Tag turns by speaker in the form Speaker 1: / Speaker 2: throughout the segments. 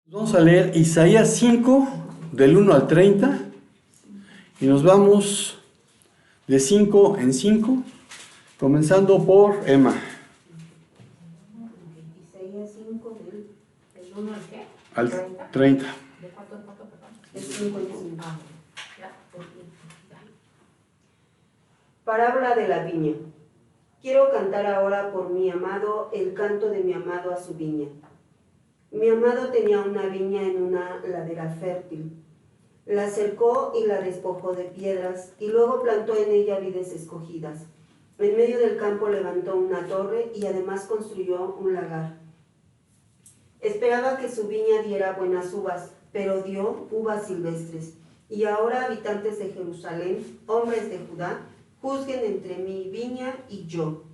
Speaker 1: Vamos a leer Isaías 5, del 1 al 30, y nos vamos de 5 en 5, comenzando por Emma.
Speaker 2: Isaías 5, del 1 al qué?
Speaker 1: Al 30.
Speaker 2: ¿De cuánto, perdón? De 5 en 5. Ya. Parábola de la viña. Quiero cantar ahora por mi amado el canto de mi amado a su viña. Mi amado tenía una viña en una ladera fértil. La cercó y la despojó de piedras, y luego plantó en ella vides escogidas. En medio del campo levantó una torre y además construyó un lagar. Esperaba que su viña diera buenas uvas, pero dio uvas silvestres. Y ahora, habitantes de Jerusalén, hombres de Judá, juzguen entre mi viña y yo.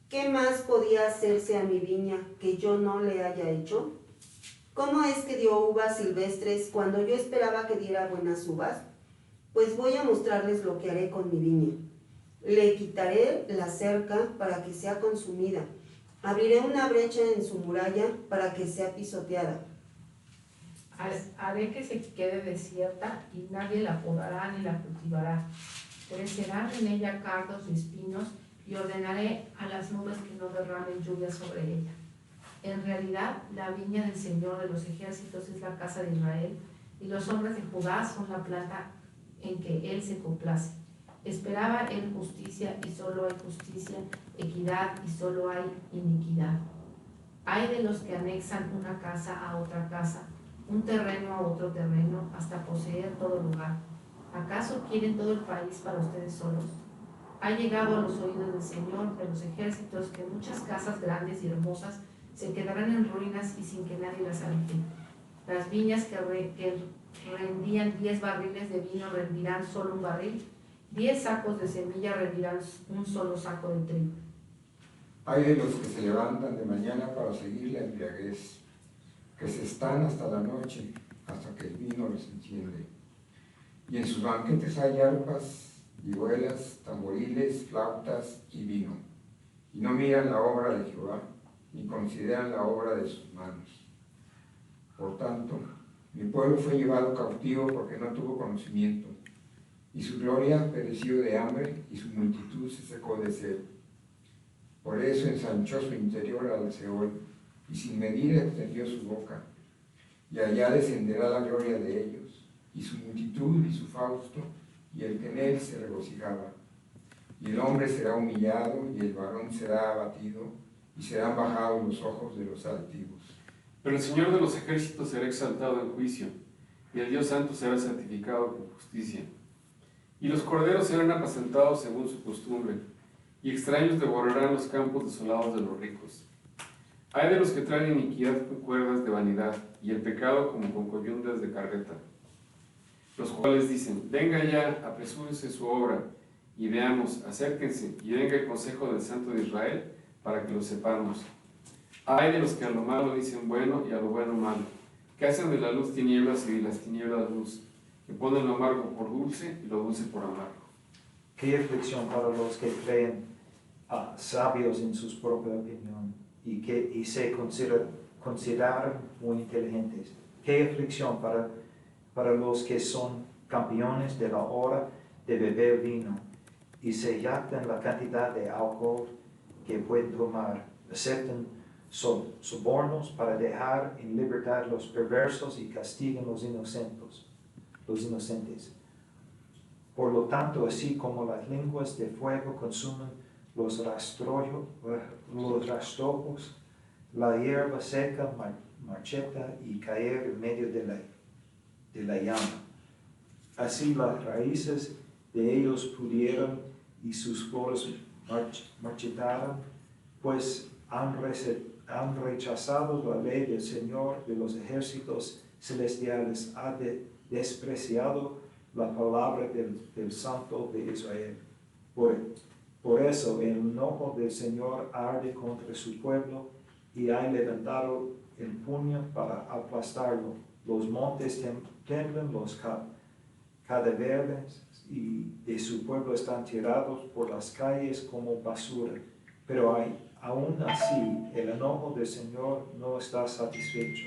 Speaker 2: ¿Qué más podía hacerse a mi viña que yo no le haya hecho? ¿Cómo es que dio uvas silvestres cuando yo esperaba que diera buenas uvas? Pues voy a mostrarles lo que haré con mi viña. Le quitaré la cerca para que sea consumida. Abriré una brecha en su muralla para que sea pisoteada.
Speaker 3: Haré que se quede desierta y nadie la podará ni la cultivará. Crecerán en ella cardos y espinos y ordenaré a las nubes que no derramen lluvia sobre ella. En realidad, la viña del Señor de los ejércitos es la casa de Israel, y los hombres de Judá son la planta en que Él se complace. Esperaba Él justicia, y solo hay justicia, equidad, y solo hay iniquidad. Hay de los que anexan una casa a otra casa, un terreno a otro terreno, hasta poseer todo lugar. ¿Acaso quieren todo el país para ustedes solos? Ha llegado a los oídos del Señor de los ejércitos que muchas casas grandes y hermosas se quedarán en ruinas y sin que nadie las habite. Las viñas que rendían 10 barriles de vino rendirán solo un barril, 10 sacos de semilla rendirán un solo saco de trigo.
Speaker 4: Hay de los que se levantan de mañana para seguir la embriaguez, que se están hasta la noche, hasta que el vino los enciende. Y en sus banquetes hay arpas, vihuelas, tamboriles, flautas y vino. Y no miran la obra de Jehová, ni consideran la obra de sus manos. Por tanto, mi pueblo fue llevado cautivo porque no tuvo conocimiento, y su gloria pereció de hambre, y su multitud se secó de sed. Por eso ensanchó su interior al Seol, y sin medida extendió su boca. Y allá descenderá la gloria de ellos, y su multitud y su fausto, y el que en él se regocijaba. Y el hombre será humillado, y el varón será abatido, y serán bajados los ojos de los altivos.
Speaker 5: Pero el Señor de los ejércitos será exaltado en juicio, y el Dios Santo será santificado con justicia. Y los corderos serán apacentados según su costumbre, y extraños devorarán los campos desolados de los ricos. Hay de los que traen iniquidad con cuerdas de vanidad, y el pecado como con coyundas de carreta, los cuales dicen: venga ya, apresúrese su obra, y veamos, acérquense, y venga el consejo del Santo de Israel, para que lo sepamos. Hay de los que a lo malo dicen bueno, y a lo bueno malo, que hacen de la luz tinieblas y de las tinieblas luz, que ponen lo amargo por dulce y lo dulce por amargo.
Speaker 6: Qué aflicción para los que creen sabios en su propia opinión y se consideran muy inteligentes. Qué aflicción para los que son campeones de la hora de beber vino y se jactan la cantidad de alcohol que pueden tomar. Aceptan sobornos para dejar en libertad los perversos y castigan los inocentes. Por lo tanto, así como las lenguas de fuego consumen los rastrojos, la hierba seca marchita y caer en medio de la llama. Así las raíces de ellos pudieron y sus flores marchitaron, pues han rechazado la ley del Señor de los ejércitos celestiales, ha despreciado la palabra del Santo de Israel. Por eso el enojo del Señor arde contra su pueblo y ha levantado el puño para aplastarlo. Los montes tiemblan, los cadáveres y de su pueblo están tirados por las calles como basura. Pero Aún así, el enojo del Señor no está satisfecho.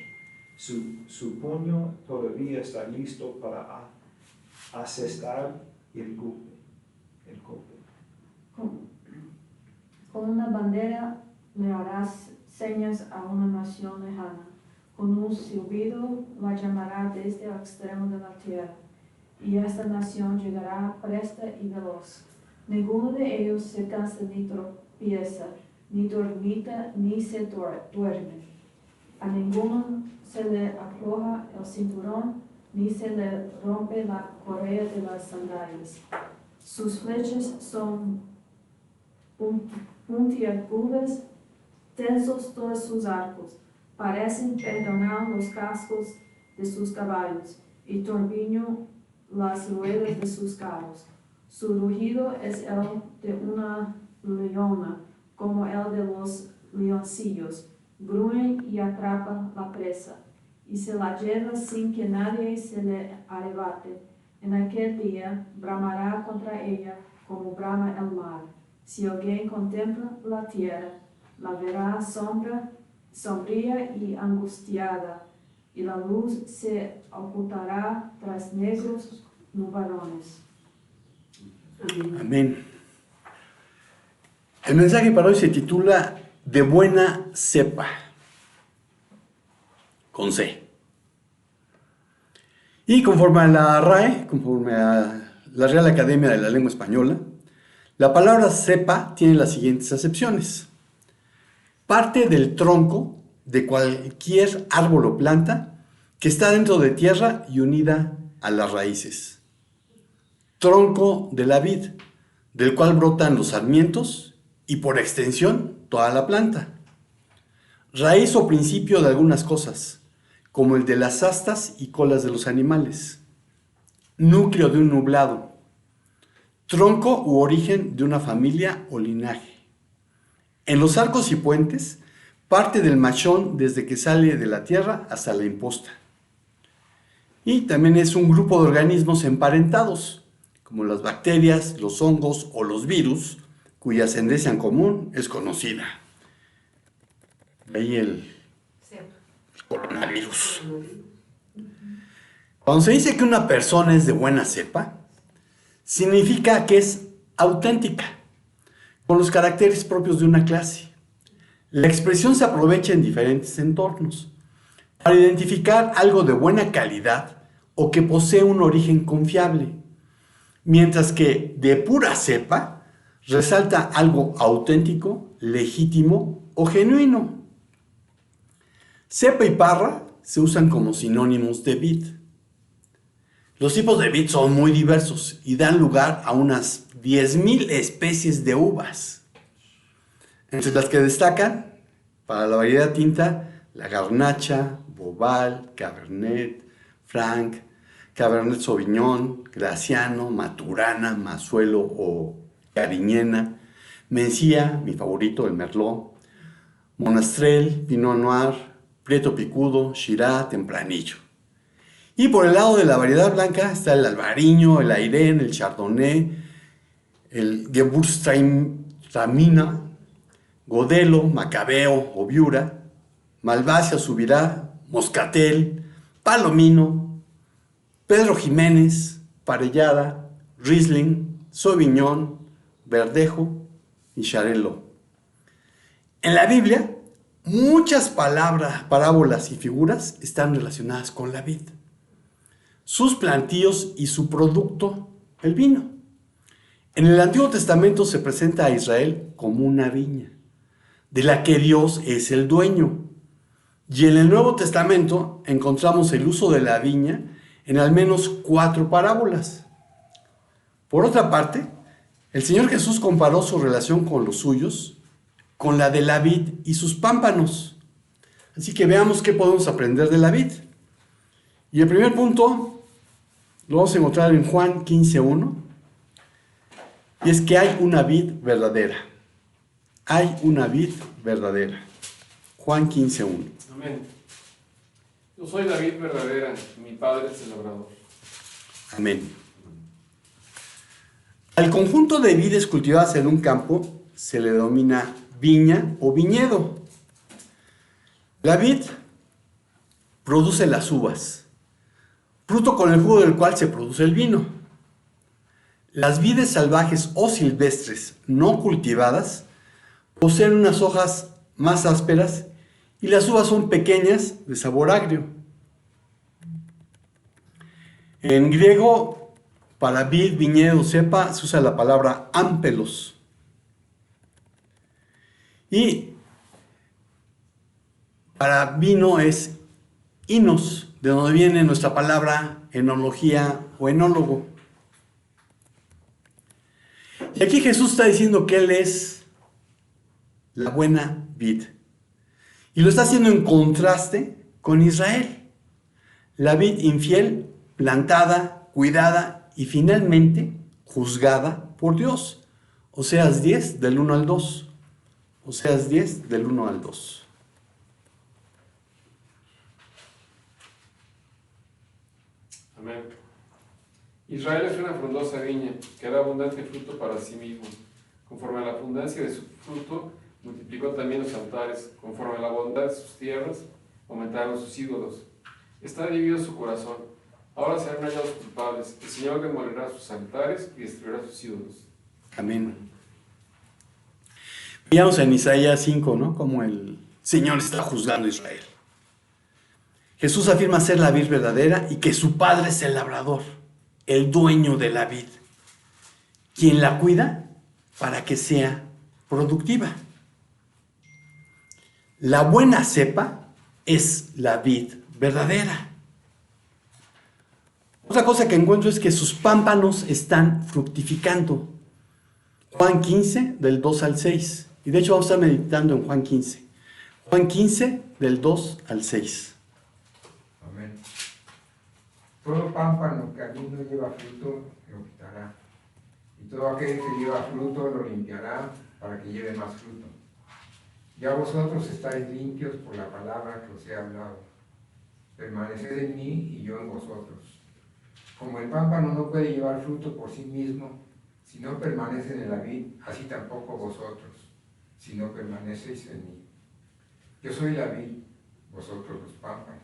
Speaker 6: Su puño todavía está listo para asestar el golpe.
Speaker 7: Con una bandera le harás señas a una nación lejana. Con un silbido la llamará desde el extremo de la tierra. Y esta nación llegará presta y veloz. Ninguno de ellos se cansa ni tropieza, ni dormita, ni se duerme. A ninguno se le afloja el cinturón, ni se le rompe la correa de las sandalias. Sus flechas son puntiagudas, tensos todos sus arcos, parecen perdonar los cascos de sus caballos, y turbiño las ruedas de sus carros. Su rugido es el de una leona, como el de los leoncillos. Gruñe y atrapa la presa, y se la lleva sin que nadie se le arrebate. En aquel día bramará contra ella como brama el mar. Si alguien contempla la tierra, la verá sombría y angustiada, y la luz se ocultará tras negros nubarrones.
Speaker 1: Amén. El mensaje para hoy se titula De buena cepa, con C. Y conforme a la RAE, conforme a la Real Academia de la Lengua Española, la palabra cepa tiene las siguientes acepciones. Parte del tronco de cualquier árbol o planta que está dentro de tierra y unida a las raíces. Tronco de la vid, del cual brotan los sarmientos y por extensión toda la planta. Raíz o principio de algunas cosas, como el de las astas y colas de los animales. Núcleo de un nublado. Tronco u origen de una familia o linaje. En los arcos y puentes, parte del machón desde que sale de la tierra hasta la imposta. Y también es un grupo de organismos emparentados, como las bacterias, los hongos o los virus, cuya ascendencia en común es conocida. Ahí el coronavirus. Cuando se dice que una persona es de buena cepa, significa que es auténtica, con los caracteres propios de una clase. La expresión se aprovecha en diferentes entornos para identificar algo de buena calidad o que posee un origen confiable, mientras que de pura cepa resalta algo auténtico, legítimo o genuino. Cepa y parra se usan como sinónimos de vid. Los tipos de vid son muy diversos y dan lugar a unas 10,000 especies de uvas, entre las que destacan, para la variedad tinta, la garnacha, bobal, cabernet, franc, cabernet sauvignon, graciano, maturana, mazuelo o cariñena, mencía, mi favorito, el merlot, monastrell, pinot noir, prieto picudo, shiraz, tempranillo. Y por el lado de la variedad blanca está el albariño, el airén, el chardonnay, el gewürztraminer, godelo, macabeo o viura, malvasia, subirá, moscatel, palomino, Pedro Jiménez, parellada, riesling, sauvignon, verdejo y xarel-lo. En la Biblia, muchas parábolas y figuras están relacionadas con la vid, sus plantíos y su producto, el vino. En el Antiguo Testamento se presenta a Israel como una viña, de la que Dios es el dueño. Y en el Nuevo Testamento encontramos el uso de la viña en al menos 4 parábolas. Por otra parte, el Señor Jesús comparó su relación con los suyos con la de la vid y sus pámpanos. Así que veamos qué podemos aprender de la vid. Y el primer punto lo vamos a encontrar en Juan 15:1, y es que hay una vid verdadera. Hay una vid verdadera. Juan 15:1.
Speaker 5: Amén. Yo soy la vid verdadera, mi padre es el labrador.
Speaker 1: Amén. Al conjunto de vides cultivadas en un campo se le denomina viña o viñedo. La vid produce las uvas, fruto con el jugo del cual se produce el vino. Las vides salvajes o silvestres no cultivadas poseen unas hojas más ásperas y las uvas son pequeñas de sabor agrio. En griego, para vid, viñedo, cepa, se usa la palabra ámpelos. Y para vino es inos, de donde viene nuestra palabra enología o enólogo. Y aquí Jesús está diciendo que Él es la buena vid. Y lo está haciendo en contraste con Israel. La vid infiel, plantada, cuidada y finalmente juzgada por Dios. Oseas 10 del 1 al 2. Oseas 10 del 1 al 2.
Speaker 5: Amén. Israel es una frondosa viña que da abundante fruto para sí mismo. Conforme a la abundancia de su fruto, multiplicó también los altares. Conforme a la bondad de sus tierras, aumentaron sus ídolos. Está dividido su corazón. Ahora serán hallados culpables. El Señor demolerá sus altares y destruirá sus ídolos.
Speaker 1: Amén. Veíamos en Isaías 5, ¿no? Como el Señor está juzgando a Israel. Jesús afirma ser la vid verdadera y que su Padre es el labrador, el dueño de la vid, quien la cuida para que sea productiva. La buena cepa es la vid verdadera. Otra cosa que encuentro es que sus pámpanos están fructificando. Juan 15, del 2 al 6. Y de hecho vamos a estar meditando en Juan 15. Juan 15, del 2 al 6.
Speaker 4: Amén. Todo pámpano que a mí no lleva fruto, lo quitará. Y todo aquel que lleva fruto, lo limpiará para que lleve más fruto. Ya vosotros estáis limpios por la palabra que os he hablado. Permaneced en mí y yo en vosotros. Como el pámpano no puede llevar fruto por sí mismo, si no permanecen en la vid, así tampoco vosotros, si no permanecéis en mí. Yo soy la vid, vosotros los pámpanos.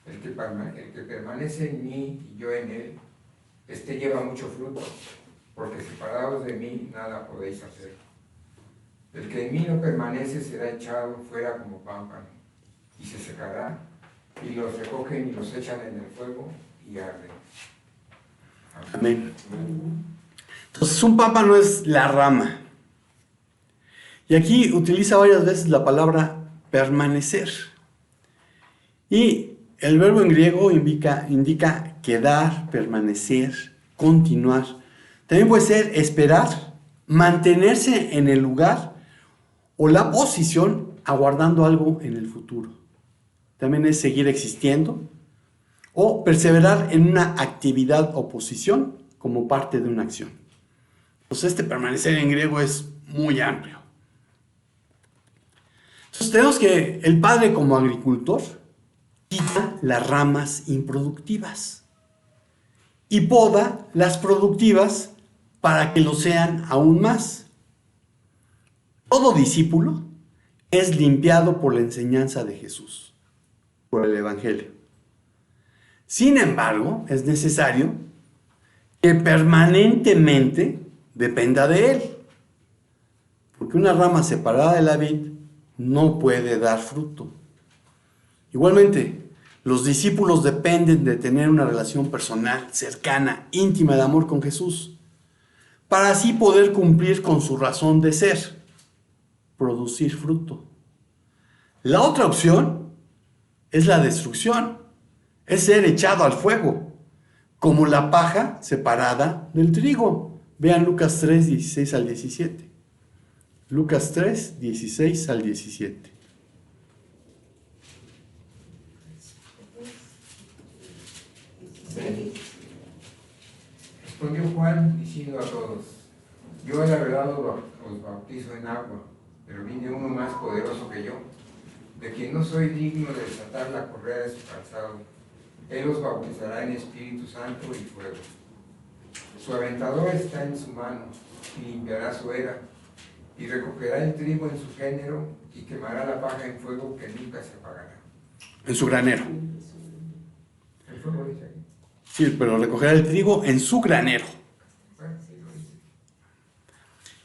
Speaker 4: El que permanece en mí y yo en él, este lleva mucho fruto, porque separados de mí nada podéis hacer. El que en mí no permanece será echado fuera como pámpano, y se secará, y los recogen y los echan en el fuego y arden.
Speaker 1: Amén. Entonces, un pámpano es la rama. Y aquí utiliza varias veces la palabra permanecer. Y el verbo en griego indica quedar, permanecer, continuar. También puede ser esperar, mantenerse en el lugar o la posición aguardando algo en el futuro. También es seguir existiendo o perseverar en una actividad o posición como parte de una acción. Entonces este permanecer en griego es muy amplio. Entonces tenemos que el padre como agricultor quita las ramas improductivas y poda las productivas para que lo sean aún más. Todo discípulo es limpiado por la enseñanza de Jesús, por el Evangelio. Sin embargo, es necesario que permanentemente dependa de él, porque una rama separada de la vid no puede dar fruto. Igualmente, los discípulos dependen de tener una relación personal, cercana, íntima de amor con Jesús, para así poder cumplir con su razón de ser, producir fruto. La otra opción es la destrucción, es ser echado al fuego, como la paja separada del trigo. Vean Lucas 3, 16 al 17. Lucas 3, 16 al 17.
Speaker 4: Respondió Juan diciendo a todos: yo la verdad os bautizo en agua, pero viene uno más poderoso que yo, de quien no soy digno de desatar la correa de su calzado. Él os bautizará en Espíritu Santo y fuego. Su aventador está en su mano y limpiará su era, y recogerá el trigo en su género y quemará la paja en fuego que nunca se apagará.
Speaker 1: En su granero.
Speaker 4: El fuego dice aquí.
Speaker 1: Sí, pero recogerá el trigo en su granero.
Speaker 4: Bueno, sí lo dice.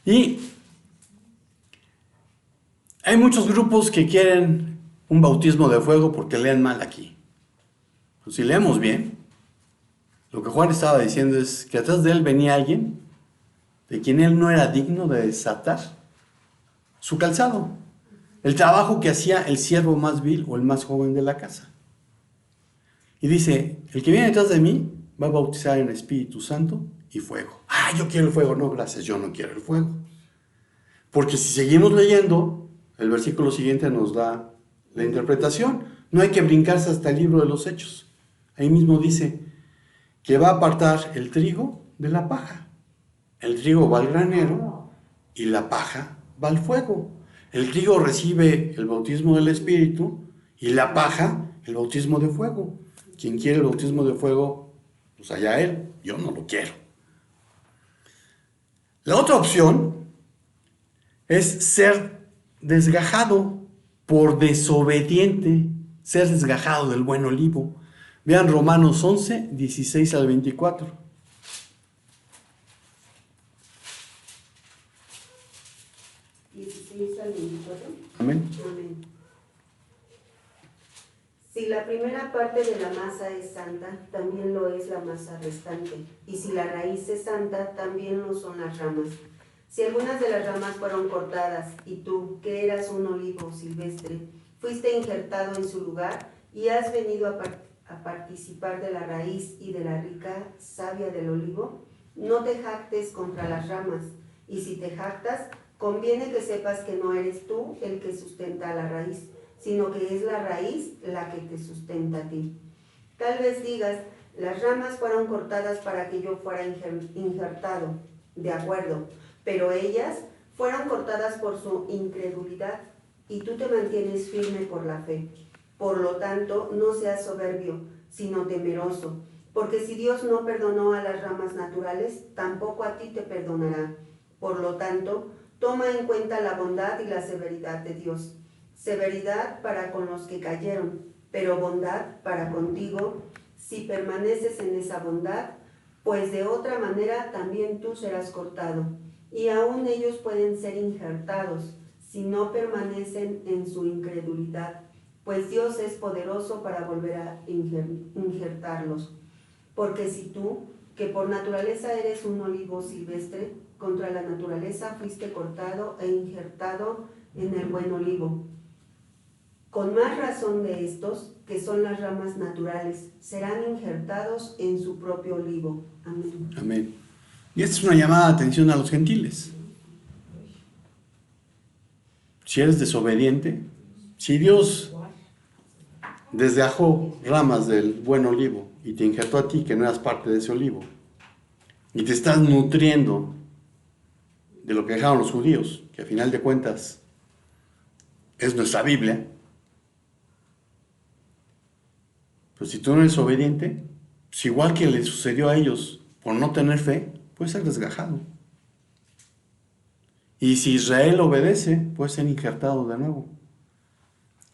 Speaker 1: Y hay muchos grupos que quieren un bautismo de fuego porque leen mal aquí. Pues si leemos bien, lo que Juan estaba diciendo es que atrás de él venía alguien de quien él no era digno de desatar su calzado, el trabajo que hacía el siervo más vil o el más joven de la casa. Y dice, el que viene detrás de mí va a bautizar en Espíritu Santo y fuego. Ah, yo quiero el fuego. No, gracias, yo no quiero el fuego. Porque si seguimos leyendo, el versículo siguiente nos da la interpretación. No hay que brincarse hasta el libro de los Hechos. Ahí mismo dice que va a apartar el trigo de la paja. El trigo va al granero y la paja va al fuego. El trigo recibe el bautismo del Espíritu y la paja el bautismo de fuego. Quien quiere el bautismo de fuego, pues allá él. Yo no lo quiero. La otra opción es ser desgajado por desobediente, ser desgajado del buen olivo. Vean Romanos 11, 16 al 24. Amén.
Speaker 2: Amén. Si la primera parte de la masa es santa, también lo es la masa restante. Y si la raíz es santa, también lo son las ramas. Si algunas de las ramas fueron cortadas, y tú, que eras un olivo silvestre, fuiste injertado en su lugar, y has venido a participar de la raíz y de la rica savia del olivo, no te jactes contra las ramas. Y si te jactas, conviene que sepas que no eres tú el que sustenta a la raíz, sino que es la raíz la que te sustenta a ti. Tal vez digas, las ramas fueron cortadas para que yo fuera injertado. De acuerdo, pero ellas fueron cortadas por su incredulidad, y tú te mantienes firme por la fe. Por lo tanto, no seas soberbio, sino temeroso, porque si Dios no perdonó a las ramas naturales, tampoco a ti te perdonará. Por lo tanto, toma en cuenta la bondad y la severidad de Dios. Severidad para con los que cayeron, pero bondad para contigo, si permaneces en esa bondad, pues de otra manera también tú serás cortado. Y aún ellos pueden ser injertados, si no permanecen en su incredulidad, pues Dios es poderoso para volver a injertarlos. Porque si tú, que por naturaleza eres un olivo silvestre, contra la naturaleza fuiste cortado e injertado en el buen olivo. Con más razón de estos, que son las ramas naturales, serán injertados en su propio olivo. Amén.
Speaker 1: Amén. Y esta es una llamada de atención a los gentiles. Si eres desobediente, si Dios desgajó ramas del buen olivo y te injertó a ti que no eras parte de ese olivo, y te estás nutriendo de lo que dejaron los judíos, que a final de cuentas es nuestra Biblia, pues si tú no eres obediente, pues igual que le sucedió a ellos por no tener fe, puedes ser desgajado. Y si Israel obedece, puede ser injertado de nuevo.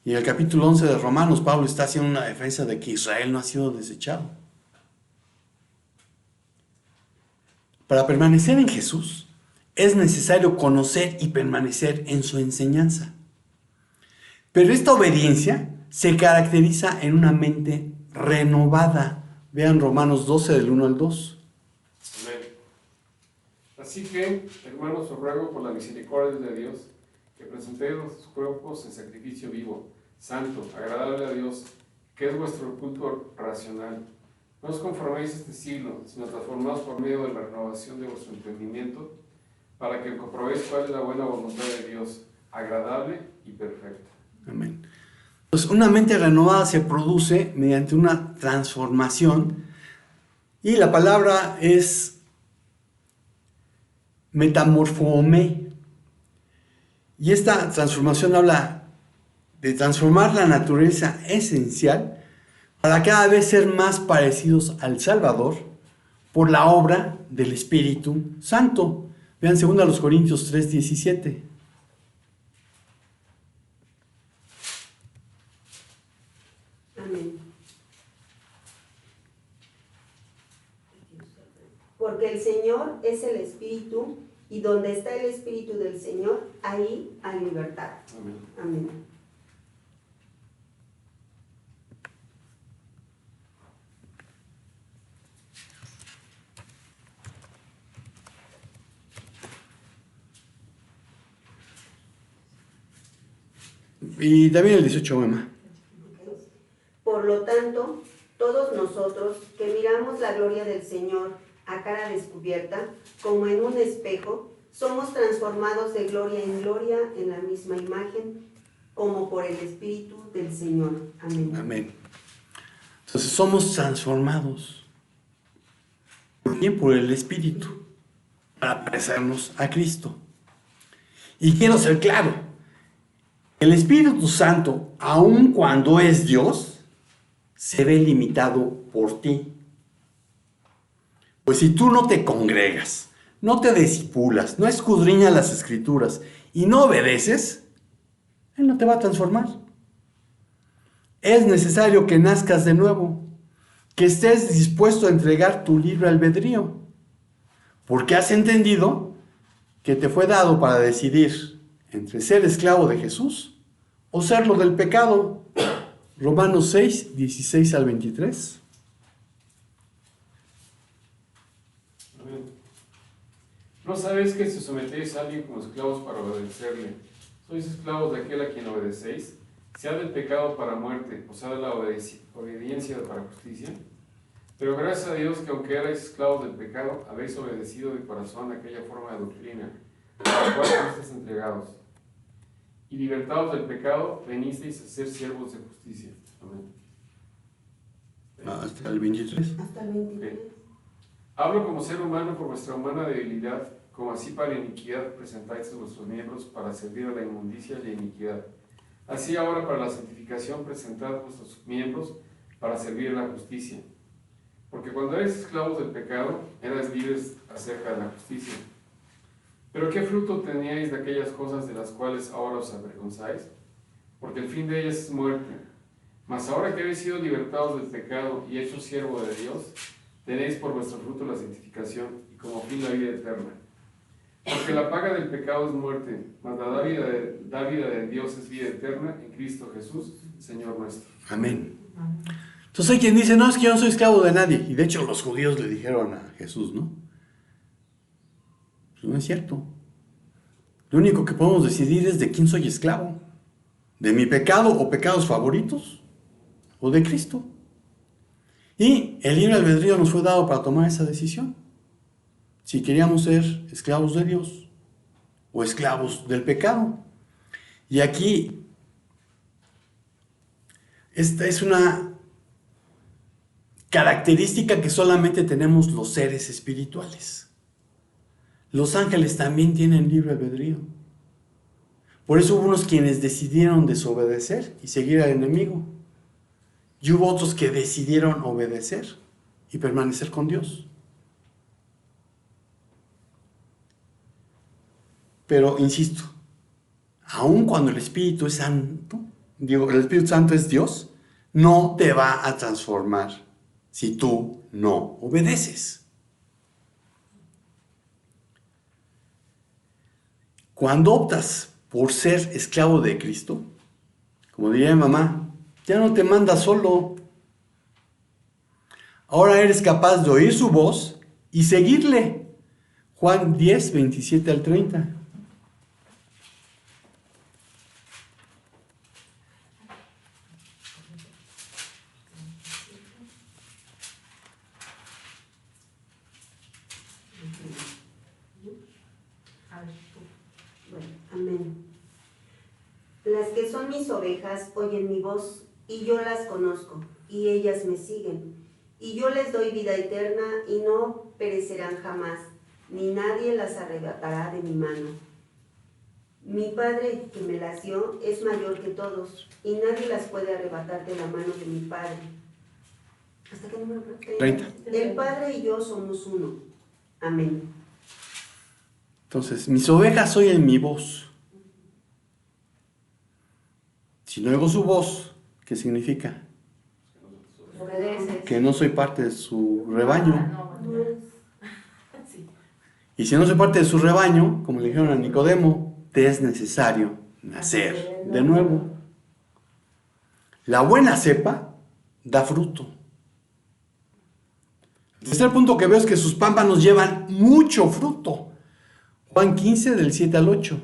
Speaker 1: Y en el capítulo 11 de Romanos, Pablo está haciendo una defensa de que Israel no ha sido desechado. Para permanecer en Jesús, es necesario conocer y permanecer en su enseñanza. Pero esta obediencia se caracteriza en una mente renovada. Vean Romanos 12 del 1 al 2.
Speaker 5: Amén. Así que, hermanos, os ruego por la misericordia de Dios, que presentéis vuestros cuerpos en sacrificio vivo, santo, agradable a Dios, que es vuestro culto racional. No os conforméis a este siglo, sino transformaos por medio de la renovación de vuestro entendimiento, para que comprobéis cuál es la buena voluntad de Dios, agradable y perfecta.
Speaker 1: Amén. Pues una mente renovada se produce mediante una transformación, y la palabra es metamorfomé. Y esta transformación habla de transformar la naturaleza esencial para cada vez ser más parecidos al Salvador por la obra del Espíritu Santo. Vean 2 Corintios 3:17.
Speaker 2: Amén. Porque el Señor es el Espíritu, y donde está el Espíritu del Señor, ahí hay libertad.
Speaker 5: Amén.
Speaker 2: Amén.
Speaker 1: Y también el 18, mamá.
Speaker 2: Por lo tanto, todos nosotros que miramos la gloria del Señor a cara descubierta, como en un espejo, somos transformados de gloria en gloria en la misma imagen, como por el Espíritu del Señor. Amén.
Speaker 1: Amén. Entonces somos transformados bien por el Espíritu para parecernos a Cristo. Y quiero ser claro, el Espíritu Santo, aun cuando es Dios, se ve limitado por ti. Pues si tú no te congregas, no te discipulas, no escudriñas las Escrituras y no obedeces, Él no te va a transformar. Es necesario que nazcas de nuevo, que estés dispuesto a entregar tu libre albedrío, porque has entendido que te fue dado para decidir entre ser esclavo de Jesús o serlo del pecado. Romanos 6, 16 al 23.
Speaker 5: Amén. ¿No sabéis que si sometéis a alguien como esclavos para obedecerle, sois esclavos de aquel a quien obedecéis, sea del pecado para muerte, o sea de la obediencia para justicia? Pero gracias a Dios que aunque erais esclavos del pecado, habéis obedecido de corazón aquella forma de doctrina, a la cual fuisteis entregados. Y libertados del pecado, venisteis a ser siervos de justicia. Amén.
Speaker 1: Hasta el 23.
Speaker 2: Hasta el 23.
Speaker 5: Ok. Hablo como ser humano por vuestra humana debilidad, como así para la iniquidad presentáis a vuestros miembros para servir a la inmundicia y la iniquidad. Así ahora para la santificación presentad vuestros miembros para servir a la justicia. Porque cuando erais esclavos del pecado, erais libres acerca de la justicia. Pero ¿qué fruto teníais de aquellas cosas de las cuales ahora os avergonzáis? Porque el fin de ellas es muerte. Mas ahora que habéis sido libertados del pecado y hechos siervo de Dios, tenéis por vuestro fruto la santificación y como fin la vida eterna. Porque la paga del pecado es muerte, mas la dávida de Dios es vida eterna en Cristo Jesús, Señor nuestro.
Speaker 1: Amén. Entonces hay quien dice, no, es que yo no soy esclavo de nadie. Y de hecho los judíos le dijeron a Jesús, ¿no? Pues no es cierto. Lo único que podemos decidir es de quién soy esclavo. ¿De mi pecado o pecados favoritos? ¿O de Cristo? Y el libre albedrío nos fue dado para tomar esa decisión. Si queríamos ser esclavos de Dios o esclavos del pecado. Y aquí, esta es una característica que solamente tenemos los seres espirituales. Los ángeles también tienen libre albedrío. Por eso hubo unos quienes decidieron desobedecer y seguir al enemigo. Y hubo otros que decidieron obedecer y permanecer con Dios. Pero, insisto, aun cuando el Espíritu es Santo, el Espíritu Santo es Dios, no te va a transformar si tú no obedeces. Cuando optas por ser esclavo de Cristo, como diría mi mamá, ya no te manda solo. Ahora eres capaz de oír su voz y seguirle. Juan 10, 27 al 30.
Speaker 2: Bueno, amén. Las que son mis ovejas oyen mi voz, y yo las conozco, y ellas me siguen. Y yo les doy vida eterna, y no perecerán jamás, ni nadie las arrebatará de mi mano. Mi Padre que me las dio es mayor que todos, y nadie las puede arrebatar de la mano de mi Padre. ¿Hasta qué número?
Speaker 1: 30.
Speaker 2: El Padre y yo somos uno. Amén.
Speaker 1: Entonces, mis ovejas oyen mi voz. Si no oigo su voz, ¿qué significa?
Speaker 3: Obedeces.
Speaker 1: Que no soy parte de su rebaño.
Speaker 3: Ah, no, bueno. Sí.
Speaker 1: Y si no soy parte de su rebaño, como le dijeron a Nicodemo, te es necesario nacer de nuevo. La buena cepa da fruto. El tercer punto que veo es que sus pámpanos llevan mucho fruto. Juan 15, del 7 al 8.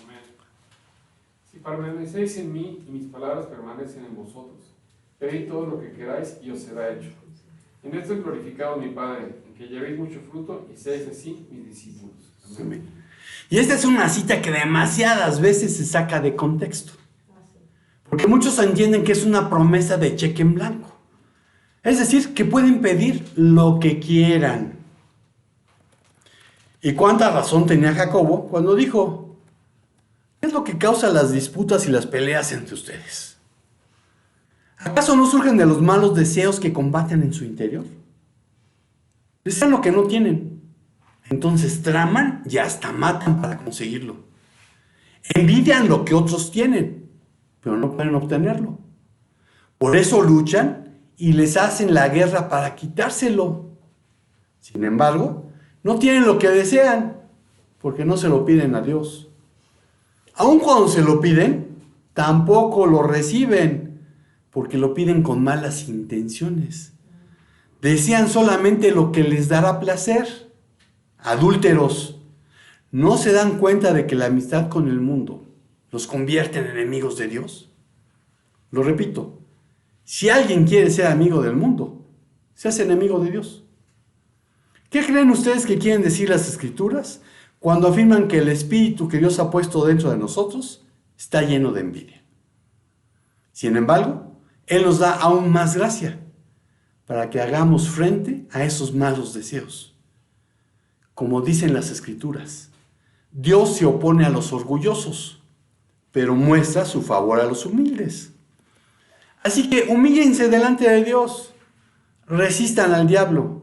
Speaker 5: Amén. Si permanecéis en mí y mis palabras permanecen en vosotros, pedid todo lo que queráis y os será hecho. En esto he glorificado a mi Padre, en que llevéis mucho fruto y seáis así mis discípulos. Amén.
Speaker 1: Y esta es una cita que demasiadas veces se saca de contexto. Porque muchos entienden que es una promesa de cheque en blanco. Es decir, que pueden pedir lo que quieran. ¿Y cuánta razón tenía Jacobo cuando dijo: ¿qué es lo que causa las disputas y las peleas entre ustedes? ¿Acaso no surgen de los malos deseos que combaten en su interior? Desean lo que no tienen. Entonces traman y hasta matan para conseguirlo. Envidian lo que otros tienen, pero no pueden obtenerlo. Por eso luchan y les hacen la guerra para quitárselo. Sin embargo, no tienen lo que desean, porque no se lo piden a Dios. Aun cuando se lo piden, tampoco lo reciben, porque lo piden con malas intenciones. Desean solamente lo que les dará placer. Adúlteros, ¿no se dan cuenta de que la amistad con el mundo los convierte en enemigos de Dios? Lo repito, si alguien quiere ser amigo del mundo, se hace enemigo de Dios. ¿Qué creen ustedes que quieren decir las Escrituras cuando afirman que el Espíritu que Dios ha puesto dentro de nosotros está lleno de envidia? Sin embargo, Él nos da aún más gracia para que hagamos frente a esos malos deseos. Como dicen las Escrituras, Dios se opone a los orgullosos, pero muestra su favor a los humildes. Así que humíllense delante de Dios, resistan al diablo,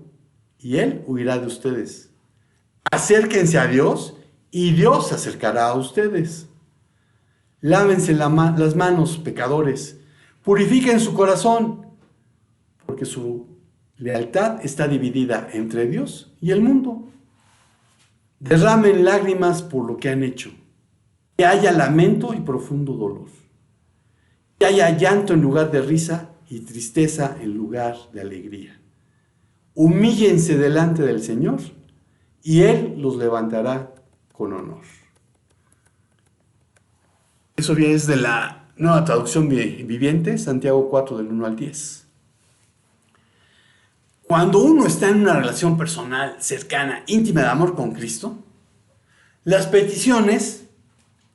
Speaker 1: y Él huirá de ustedes. Acérquense a Dios, y Dios se acercará a ustedes. Lávense las manos, pecadores, purifiquen su corazón, porque su lealtad está dividida entre Dios y el mundo. Derramen lágrimas por lo que han hecho. Que haya lamento y profundo dolor. Que haya llanto en lugar de risa y tristeza en lugar de alegría. Humíllense delante del Señor y Él los levantará con honor. Eso viene de la Nueva Traducción Viviente, Santiago 4, del 1 al 10. Cuando uno está en una relación personal, cercana, íntima de amor con Cristo, las peticiones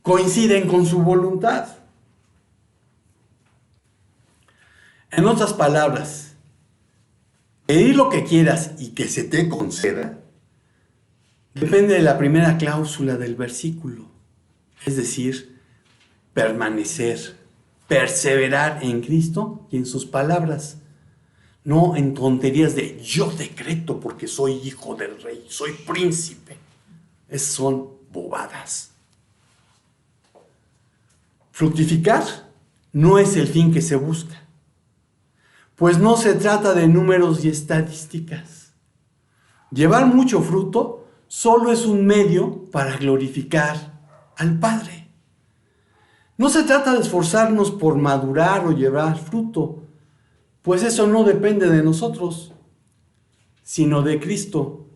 Speaker 1: coinciden con su voluntad. En otras palabras, pedir lo que quieras y que se te conceda depende de la primera cláusula del versículo, es decir, permanecer, perseverar en Cristo y en sus palabras. No en tonterías de yo decreto porque soy hijo del rey, soy príncipe. Esas son bobadas. Fructificar no es el fin que se busca, pues no se trata de números y estadísticas. Llevar mucho fruto solo es un medio para glorificar al Padre. No se trata de esforzarnos por madurar o llevar fruto, pues eso no depende de nosotros, sino de Cristo,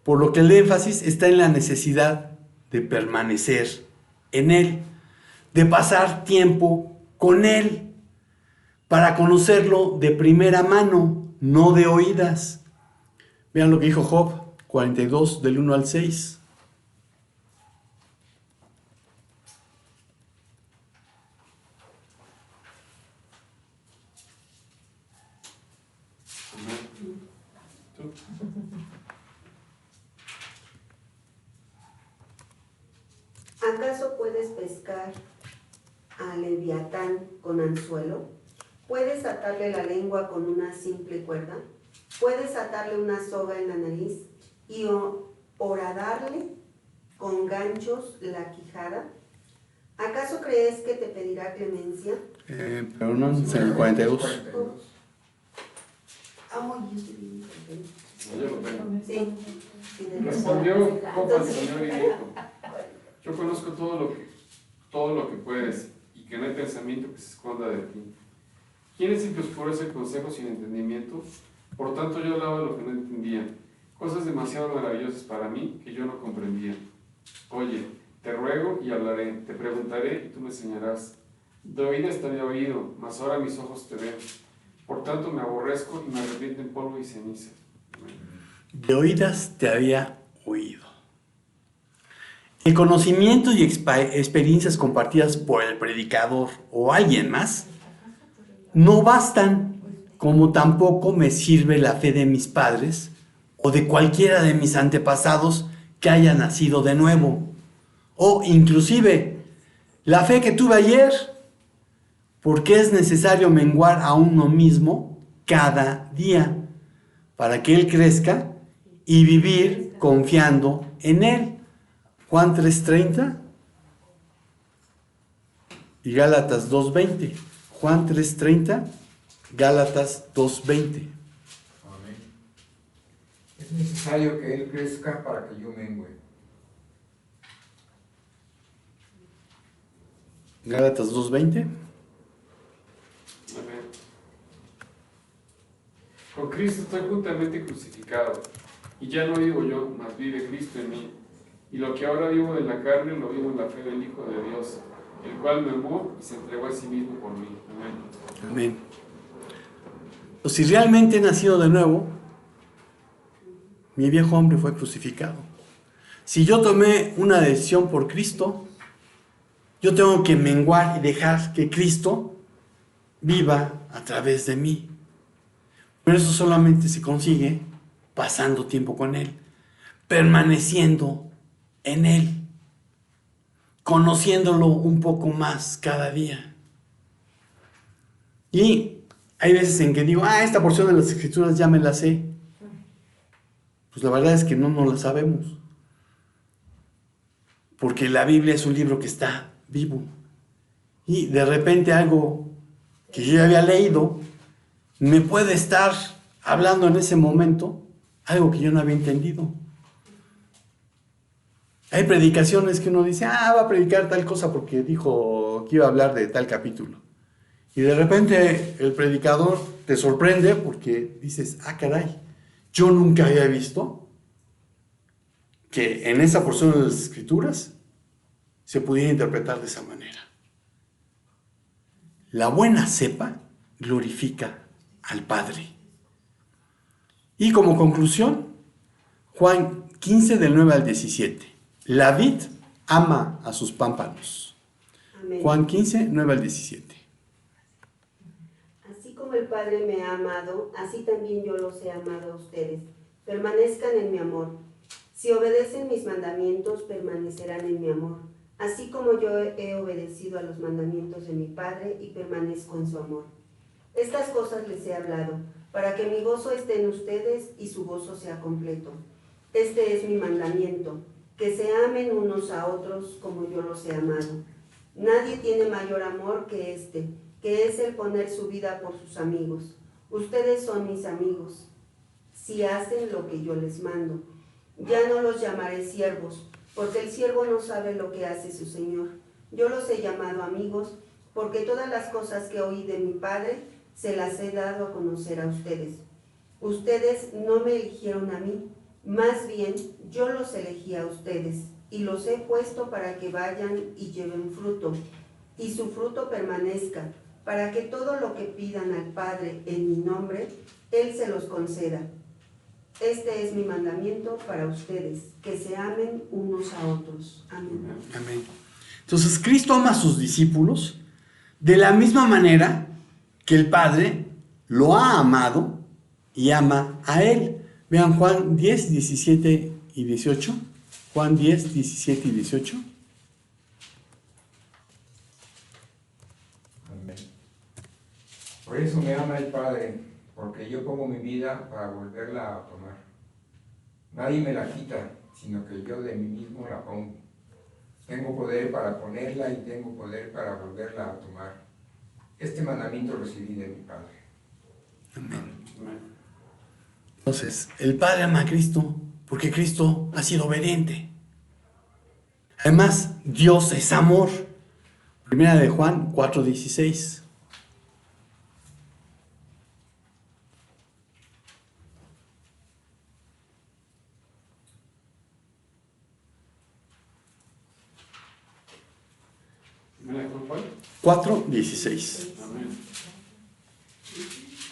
Speaker 1: por lo que el énfasis está en la necesidad de permanecer en Él, de pasar tiempo con Él, para conocerlo de primera mano, no de oídas. Vean lo que dijo Job 42, del 1 al 6.
Speaker 2: ¿Acaso puedes pescar a Leviatán con anzuelo? ¿Puedes atarle la lengua con una simple cuerda? ¿Puedes atarle una soga en la nariz y horadarle con ganchos la quijada? ¿Acaso crees que te pedirá clemencia?
Speaker 1: Pero no en el 42.
Speaker 4: 42.
Speaker 2: Ay, yo estoy bien contenta.
Speaker 5: Yo lo tengo.
Speaker 2: Sí. Sí, de
Speaker 5: Respondió Job al
Speaker 2: Entonces,
Speaker 5: Señor y dijo, yo conozco todo lo que puedes, y que no hay pensamiento que se esconda de ti. ¿Quién es el que oscurece el consejo sin entendimiento? Por tanto yo hablaba lo que no entendía, cosas demasiado maravillosas para mí que yo no comprendía. Oye, te ruego y hablaré, te preguntaré y tú me enseñarás. De oídas te había oído, mas ahora mis ojos te ven. Por tanto me aborrezco y me arrepiento en polvo y ceniza.
Speaker 1: De oídas te había oído. El conocimiento y experiencias compartidas por el predicador o alguien más no bastan, como tampoco me sirve la fe de mis padres o de cualquiera de mis antepasados que haya nacido de nuevo, o inclusive la fe que tuve ayer, porque es necesario menguar a uno mismo cada día para que Él crezca y vivir confiando en Él. Juan 3:30 y Gálatas 2:20. Juan 3:30, Gálatas 2:20.
Speaker 4: Amén. Es necesario que Él crezca para que yo mengüe.
Speaker 1: Gálatas 2:20.
Speaker 5: Amén. Con Cristo estoy juntamente crucificado, y ya no vivo yo, mas vive Cristo en mí. Y lo que ahora vivo en la carne, lo vivo en la fe del Hijo de Dios, el cual me amó y se entregó a sí mismo por mí. Amén.
Speaker 1: Amén. Pues si realmente he nacido de nuevo, mi viejo hombre fue crucificado. Si yo tomé una decisión por Cristo, yo tengo que menguar y dejar que Cristo viva a través de mí. Pero eso solamente se consigue pasando tiempo con Él, permaneciendo en Él, conociéndolo un poco más cada día. Y hay veces en que digo, esta porción de las Escrituras ya me la sé. Pues la verdad es que no la sabemos. Porque la Biblia es un libro que está vivo. Y de repente algo que yo ya había leído me puede estar hablando en ese momento algo que yo no había entendido. Hay predicaciones que uno dice, va a predicar tal cosa porque dijo que iba a hablar de tal capítulo. Y de repente el predicador te sorprende porque dices, caray, yo nunca había visto que en esa porción de las Escrituras se pudiera interpretar de esa manera. La buena cepa glorifica al Padre. Y como conclusión, Juan 15 del 9 al 17. La vid ama a sus pámpanos.
Speaker 2: Amén.
Speaker 1: Juan 15, 9 al 17.
Speaker 2: Así como el Padre me ha amado, así también yo los he amado a ustedes. Permanezcan en mi amor. Si obedecen mis mandamientos, permanecerán en mi amor. Así como yo he obedecido a los mandamientos de mi Padre y permanezco en su amor. Estas cosas les he hablado, para que mi gozo esté en ustedes y su gozo sea completo. Este es mi mandamiento, que se amen unos a otros como yo los he amado. Nadie tiene mayor amor que este, que es el poner su vida por sus amigos. Ustedes son mis amigos, si hacen lo que yo les mando. Ya no los llamaré siervos, porque el siervo no sabe lo que hace su señor. Yo los he llamado amigos, porque todas las cosas que oí de mi Padre se las he dado a conocer a ustedes. Ustedes no me eligieron a mí, más bien yo los elegí a ustedes, y los he puesto para que vayan y lleven fruto, y su fruto permanezca, para que todo lo que pidan al Padre en mi nombre, Él se los conceda. Este es mi mandamiento para ustedes, que se amen unos a otros. Amén.
Speaker 1: Amén. Entonces, Cristo ama a sus discípulos de la misma manera que el Padre lo ha amado y ama a Él. Vean Juan 10, 17 y 18. Juan 10, 17 y 18.
Speaker 4: Amén. Por eso me ama el Padre, porque yo pongo mi vida para volverla a tomar. Nadie me la quita, sino que yo de mí mismo la pongo. Tengo poder para ponerla y tengo poder para volverla a tomar. Este mandamiento recibí de mi Padre.
Speaker 1: Amén. Entonces, el Padre ama a Cristo porque Cristo ha sido obediente. Además, Dios es amor. Primera de Juan 4:16.
Speaker 5: ¿Primera de Juan cuál?
Speaker 1: 4:16.
Speaker 5: Amén.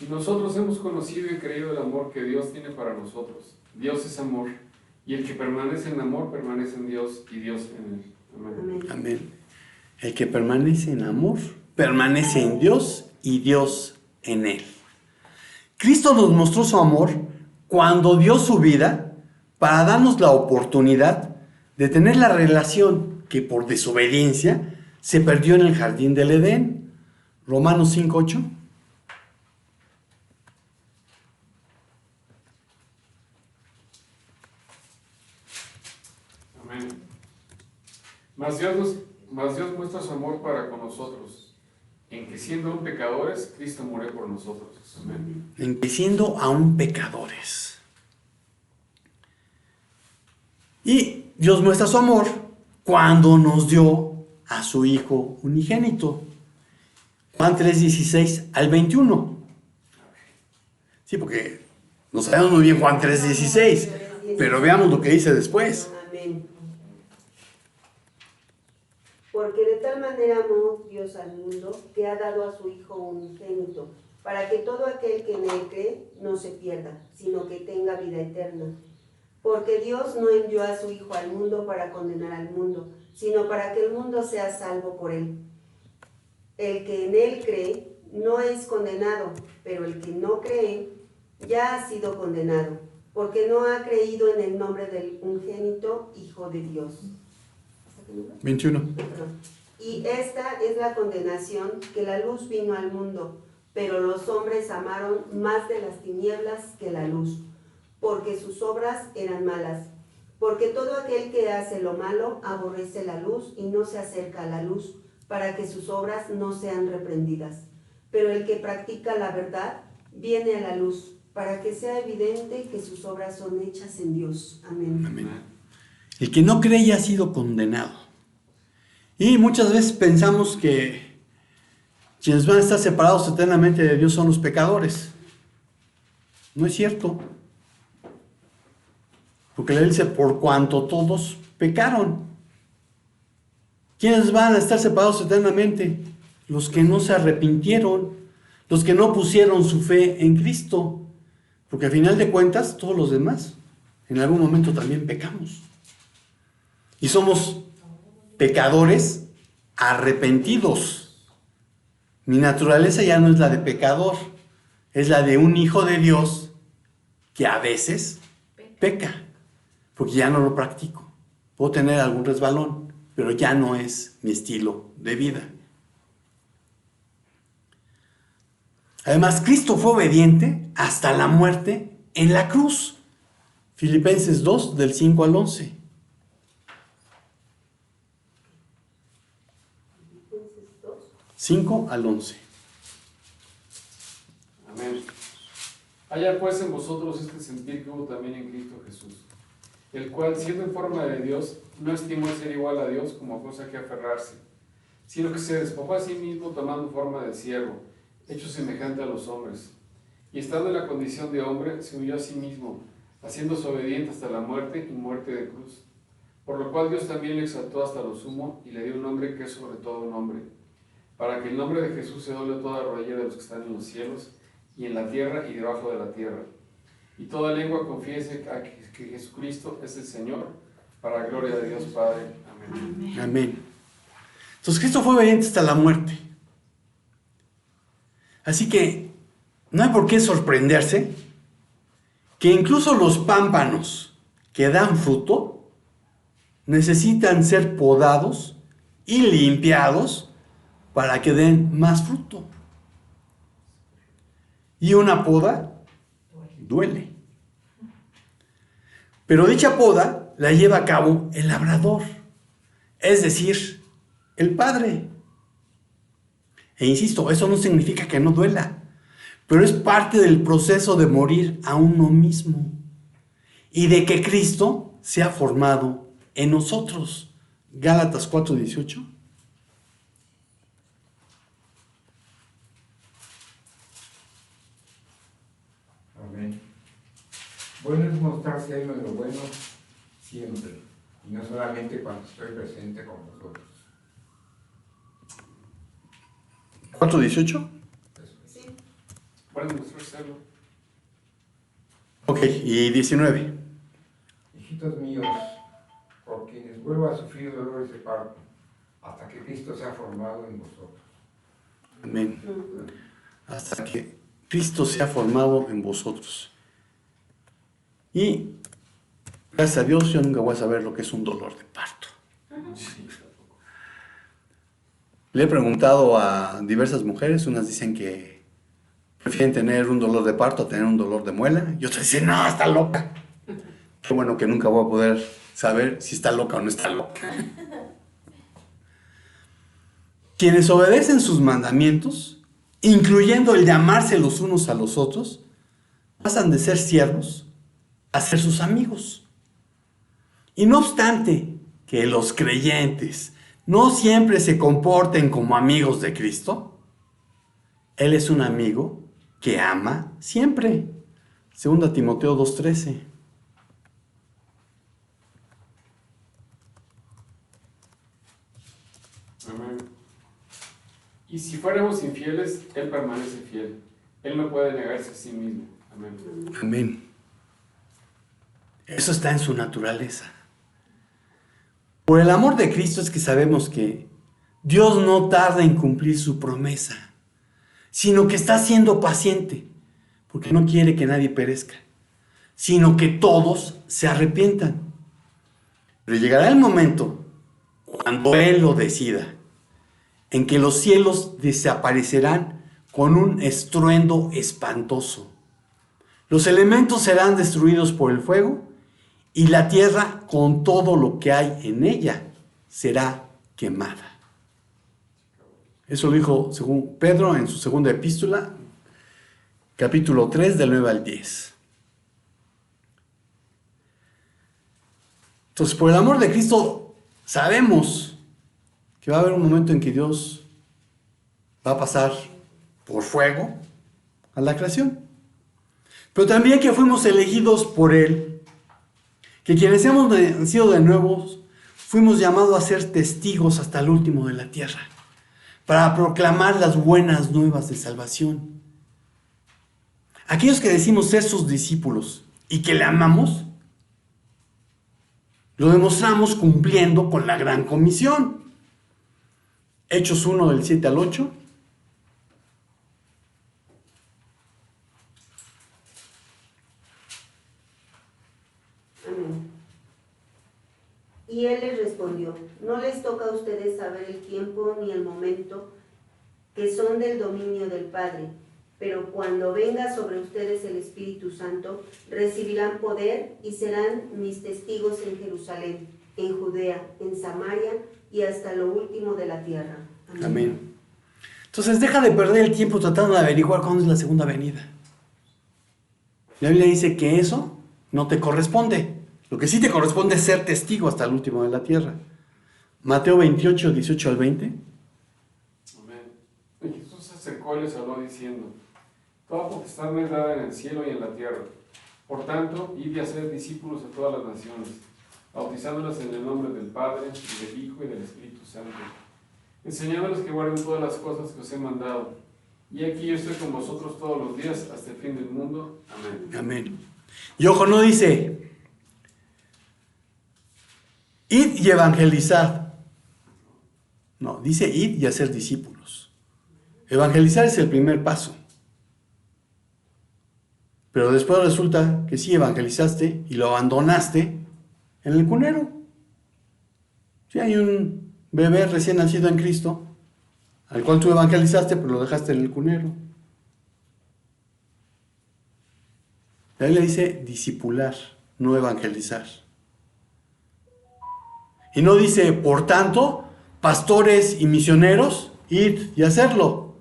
Speaker 5: Y nosotros hemos conocido y creído el amor que Dios tiene para nosotros. Dios es amor, y el que permanece en amor permanece en Dios y Dios en él. Amén.
Speaker 2: Amén.
Speaker 1: Amén. El que permanece en amor, permanece en Dios y Dios en él. Cristo nos mostró su amor cuando dio su vida para darnos la oportunidad de tener la relación que por desobediencia se perdió en el jardín del Edén. Romanos 5:8.
Speaker 5: Amén. Mas Dios muestra su amor para con nosotros, en que siendo aún pecadores, Cristo murió por nosotros. Amén.
Speaker 1: En que siendo aún pecadores. Y Dios muestra su amor cuando nos dio a su Hijo unigénito. Juan 3:16 al 21. Sí, porque no sabemos muy bien Juan 3:16, pero veamos lo que dice después.
Speaker 2: Amén. Porque de tal manera amó Dios al mundo que ha dado a su Hijo unigénito, para que todo aquel que en él cree no se pierda, sino que tenga vida eterna. Porque Dios no envió a su Hijo al mundo para condenar al mundo, sino para que el mundo sea salvo por él. El que en él cree no es condenado, pero el que no cree ya ha sido condenado, porque no ha creído en el nombre del unigénito Hijo de Dios.
Speaker 1: 21.
Speaker 2: Perdón. Y esta es la condenación, que la luz vino al mundo, pero los hombres amaron más de las tinieblas que la luz, porque sus obras eran malas. Porque todo aquel que hace lo malo aborrece la luz y no se acerca a la luz, para que sus obras no sean reprendidas. Pero el que practica la verdad viene a la luz, para que sea evidente que sus obras son hechas en Dios. Amén.
Speaker 1: Amén. El que no cree ya ha sido condenado. Y muchas veces pensamos que quienes van a estar separados eternamente de Dios son los pecadores. No es cierto. Porque él dice, por cuanto todos pecaron. ¿Quiénes van a estar separados eternamente? Los que no se arrepintieron, los que no pusieron su fe en Cristo. Porque al final de cuentas, todos los demás, en algún momento también pecamos. Y somos pecadores arrepentidos. Mi naturaleza ya no es la de pecador, es la de un hijo de Dios que a veces peca, porque ya no lo practico. Puedo tener algún resbalón, pero ya no es mi estilo de vida. Además, Cristo fue obediente hasta la muerte en la cruz. Filipenses 2, del 5 al 11. 5 al 11.
Speaker 5: Amén. Haya pues en vosotros este sentir que hubo también en Cristo Jesús, el cual, siendo en forma de Dios, no estimó ser igual a Dios como cosa que aferrarse, sino que se despojó a sí mismo tomando forma de siervo, hecho semejante a los hombres. Y estando en la condición de hombre, se humilló a sí mismo, haciéndose obediente hasta la muerte y muerte de cruz. Por lo cual Dios también le exaltó hasta lo sumo y le dio un nombre que es sobre todo nombre, para que el nombre de Jesús se doble toda rodilla de los que están en los cielos y en la tierra y debajo de la tierra. Y toda lengua confiese que Jesucristo es el Señor, para gloria de Dios Padre. Amén.
Speaker 1: Amén. Entonces Cristo fue obediente hasta la muerte. Así que no hay por qué sorprenderse que incluso los pámpanos que dan fruto necesitan ser podados y limpiados para que den más fruto. Y una poda duele. Pero dicha poda la lleva a cabo el labrador, es decir, el padre. E insisto, eso no significa que no duela, pero es parte del proceso de morir a uno mismo y de que Cristo sea formado en nosotros. Gálatas 4:18.
Speaker 4: Amén. Bueno es mostrarse a Él en lo bueno siempre, y no solamente cuando estoy presente con vosotros.
Speaker 1: 4:18.
Speaker 2: Sí.
Speaker 5: Bueno es mostrarse algo.
Speaker 1: Ok, y 19.
Speaker 4: Hijitos míos, por quienes vuelvo a sufrir dolores de parto, hasta que Cristo sea formado en vosotros.
Speaker 1: Amén. Hasta que Cristo sea formado en vosotros. Y gracias a Dios yo nunca voy a saber lo que es un dolor de parto.
Speaker 5: Sí.
Speaker 1: Le he preguntado a diversas mujeres, unas dicen que prefieren tener un dolor de parto a tener un dolor de muela, y otras dicen, no, está loca. Qué bueno que nunca voy a poder saber si está loca o no está loca. Quienes obedecen sus mandamientos, incluyendo el llamarse los unos a los otros, pasan de ser siervos a ser sus amigos. Y no obstante que los creyentes no siempre se comporten como amigos de Cristo, Él es un amigo que ama siempre. 2 Timoteo 2:13.
Speaker 5: Amén. Y si fuéramos infieles, Él permanece fiel. Él no puede negarse a sí mismo. Amén.
Speaker 1: Amén. Eso está en su naturaleza. Por el amor de Cristo es que sabemos que Dios no tarda en cumplir su promesa, sino que está siendo paciente, porque no quiere que nadie perezca, sino que todos se arrepientan. Pero llegará el momento, cuando Él lo decida, en que los cielos desaparecerán con un estruendo espantoso. Los elementos serán destruidos por el fuego y la tierra con todo lo que hay en ella será quemada. Eso lo dijo según Pedro en su segunda epístola, capítulo 3, del 9 al 10. Entonces, por el amor de Cristo, sabemos que va a haber un momento en que Dios va a pasar por fuego a la creación. Pero también que fuimos elegidos por Él, que quienes hemos nacido de nuevo, fuimos llamados a ser testigos hasta el último de la tierra, para proclamar las buenas nuevas de salvación. Aquellos que decimos ser sus discípulos y que le amamos, lo demostramos cumpliendo con la gran comisión. Hechos 1, del 7 al 8.
Speaker 2: Amén. Y él les respondió, no les toca a ustedes saber el tiempo ni el momento que son del dominio del Padre, pero cuando venga sobre ustedes el Espíritu Santo, recibirán poder y serán mis testigos en Jerusalén, en Judea, en Samaria y hasta lo último de la tierra. Amén.
Speaker 1: Amén. Entonces deja de perder el tiempo tratando de averiguar cuándo es la segunda venida. La Biblia dice que eso no te corresponde. Lo que sí te corresponde es ser testigo hasta el último de la tierra. Mateo 28, 18 al 20.
Speaker 5: Amén. Y Jesús se acercó y les habló diciendo, toda potestad me es dada en el cielo y en la tierra. Por tanto, id y haced discípulos a todas las naciones, bautizándolas en el nombre del Padre, y del Hijo y del Espíritu Santo, enseñándoles que guarden todas las cosas que os he mandado. Y aquí yo estoy con vosotros todos los días hasta el fin del mundo. Amén.
Speaker 1: Amén. Y ojo, no dice, id y evangelizad. No, dice id y hacer discípulos. Evangelizar es el primer paso. Pero después resulta que sí evangelizaste y lo abandonaste en el cunero. Si hay un bebé recién nacido en Cristo, al cual tú evangelizaste, pero lo dejaste en el cunero. La Biblia dice discipular, no evangelizar. Y no dice, por tanto, pastores y misioneros, id y hacerlo.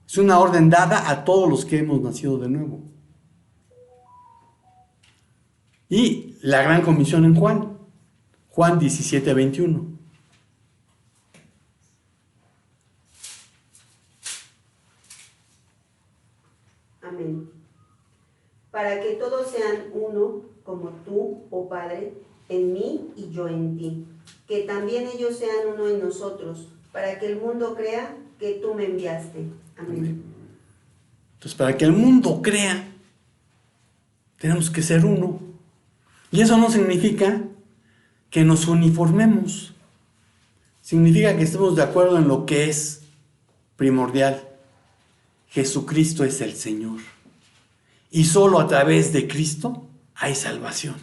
Speaker 1: Es una orden dada a todos los que hemos nacido de nuevo. Y la gran comisión en Juan 17:21.
Speaker 2: Amén. Para que todos sean uno, como tú, oh Padre, en mí y yo en ti. Que también ellos sean uno en nosotros, para que el mundo crea que tú me enviaste. Amén.
Speaker 1: Entonces, para que el mundo crea, tenemos que ser uno. Y eso no significa que nos uniformemos. Significa que estemos de acuerdo en lo que es primordial. Jesucristo es el Señor. Y solo a través de Cristo hay salvación.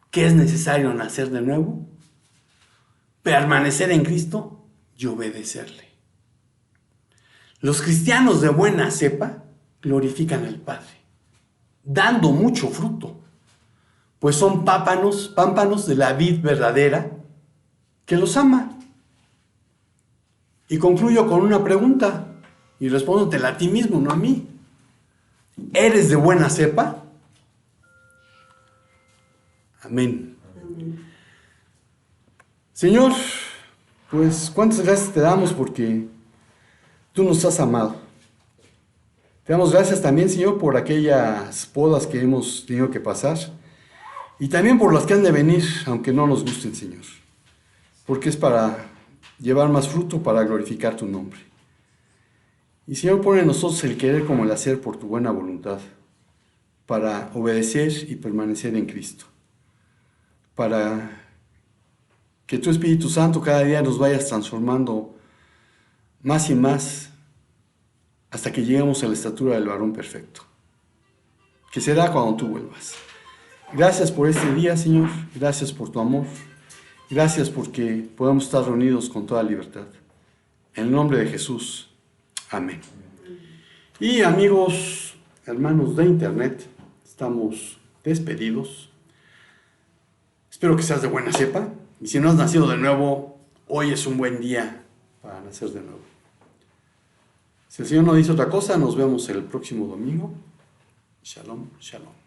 Speaker 1: ¿Qué es necesario nacer de nuevo? Permanecer en Cristo y obedecerle. Los cristianos de buena cepa glorifican al Padre, dando mucho fruto, pues son pámpanos de la vid verdadera que los ama. Y concluyo con una pregunta, y respóndetela a ti mismo, no a mí. ¿Eres de buena cepa? Amén.
Speaker 2: Amén.
Speaker 1: Señor, pues cuántas gracias te damos porque tú nos has amado. Te damos gracias también, Señor, por aquellas podas que hemos tenido que pasar y también por las que han de venir, aunque no nos gusten, Señor, porque es para llevar más fruto, para glorificar tu nombre. Y, Señor, pone en nosotros el querer como el hacer por tu buena voluntad, para obedecer y permanecer en Cristo, para que tu Espíritu Santo cada día nos vayas transformando más y más hasta que lleguemos a la estatura del varón perfecto, que será cuando tú vuelvas. Gracias por este día, Señor. Gracias por tu amor. Gracias porque podemos estar reunidos con toda libertad. En el nombre de Jesús. Amén. Y amigos, hermanos de internet, estamos despedidos. Espero que seas de buena cepa. Y si no has nacido de nuevo, hoy es un buen día para nacer de nuevo. Si el Señor no dice otra cosa, nos vemos el próximo domingo. Shalom, shalom.